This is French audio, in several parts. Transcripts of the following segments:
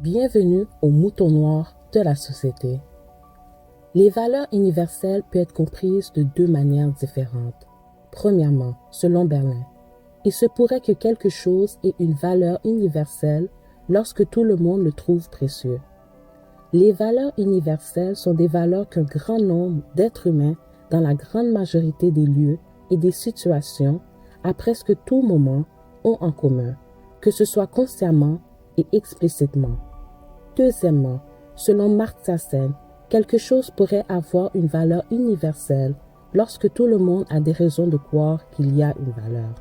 Bienvenue au mouton noir de la société. Les valeurs universelles peuvent être comprises de deux manières différentes. Premièrement, selon Berlin, il se pourrait que quelque chose ait une valeur universelle lorsque tout le monde le trouve précieux. Les valeurs universelles sont des valeurs qu'un grand nombre d'êtres humains, dans la grande majorité des lieux et des situations, à presque tout moment, ont en commun, que ce soit consciemment et explicitement. Deuxièmement, selon Amartya Sen, quelque chose pourrait avoir une valeur universelle lorsque tout le monde a des raisons de croire qu'il y a une valeur.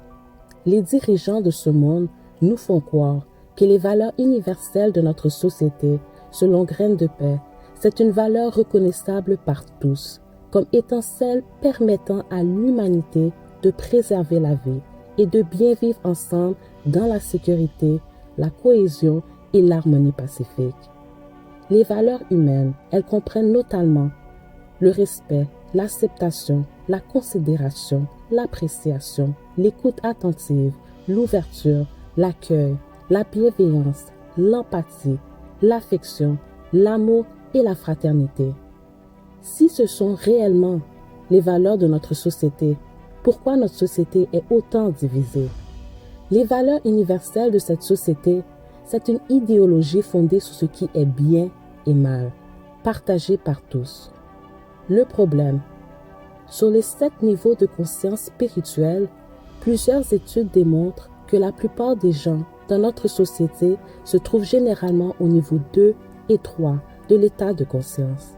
Les dirigeants de ce monde nous font croire que les valeurs universelles de notre société, selon Graines de paix, c'est une valeur reconnaissable par tous, comme étant celle permettant à l'humanité de préserver la vie et de bien vivre ensemble dans la sécurité, la cohésion et l'harmonie pacifique. Les valeurs humaines, elles comprennent notamment le respect, l'acceptation, la considération, l'appréciation, l'écoute attentive, l'ouverture, l'accueil, la bienveillance, l'empathie, l'affection, l'amour et la fraternité. Si ce sont réellement les valeurs de notre société, pourquoi notre société est autant divisée? Les valeurs universelles de cette société, c'est une idéologie fondée sur ce qui est bien et mal, partagée par tous. Le problème, sur les 7 niveaux de conscience spirituelle, plusieurs études démontrent que la plupart des gens dans notre société se trouvent généralement au niveau 2 et 3 de l'état de conscience.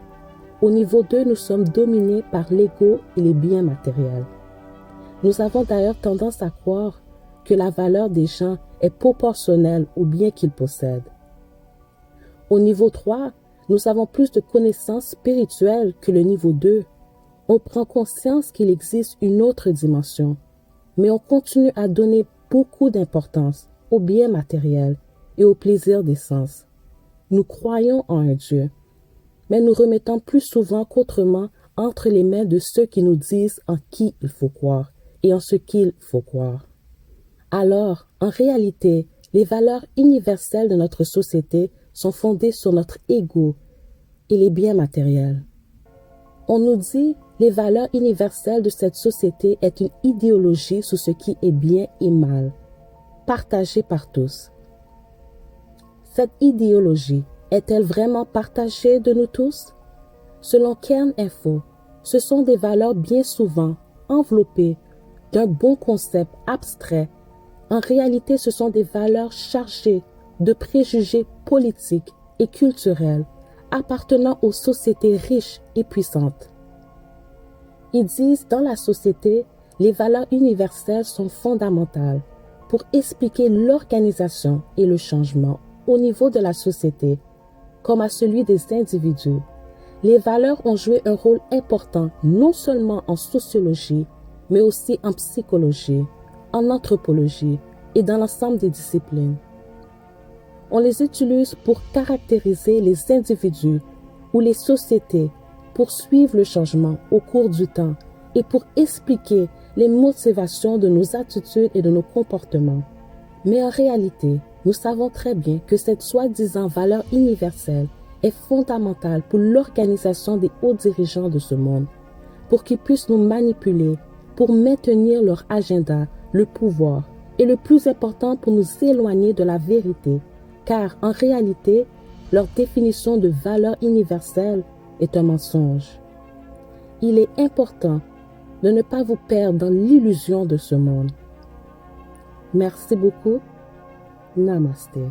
Au niveau 2, nous sommes dominés par l'ego et les biens matériels. Nous avons d'ailleurs tendance à croire que la valeur des gens est proportionnelle aux biens qu'ils possèdent. Au niveau 3, nous avons plus de connaissances spirituelles que le niveau 2. On prend conscience qu'il existe une autre dimension, mais on continue à donner beaucoup d'importance aux biens matériels et au plaisir des sens. Nous croyons en un Dieu, mais nous remettons plus souvent qu'autrement entre les mains de ceux qui nous disent en qui il faut croire et en ce qu'il faut croire. Alors, en réalité, les valeurs universelles de notre société sont fondées sur notre ego et les biens matériels. On nous dit les valeurs universelles de cette société est une idéologie sur ce qui est bien et mal, partagée par tous. Cette idéologie est-elle vraiment partagée de nous tous? Selon Kern Info, ce sont des valeurs bien souvent enveloppées d'un bon concept abstrait. En réalité, ce sont des valeurs chargées de préjugés politiques et culturels appartenant aux sociétés riches et puissantes. Ils disent dans la société, les valeurs universelles sont fondamentales pour expliquer l'organisation et le changement au niveau de la société, comme à celui des individus. Les valeurs ont joué un rôle important non seulement en sociologie, mais aussi en psychologie, en anthropologie et dans l'ensemble des disciplines. On les utilise pour caractériser les individus ou les sociétés, pour suivre le changement au cours du temps et pour expliquer les motivations de nos attitudes et de nos comportements. Mais en réalité, nous savons très bien que cette soi-disant valeur universelle est fondamentale pour l'organisation des hauts dirigeants de ce monde, pour qu'ils puissent nous manipuler, pour maintenir leur agenda, le pouvoir, et le plus important pour nous éloigner de la vérité, car en réalité, leur définition de valeur universelle est un mensonge. Il est important de ne pas vous perdre dans l'illusion de ce monde. Merci beaucoup. Namasté.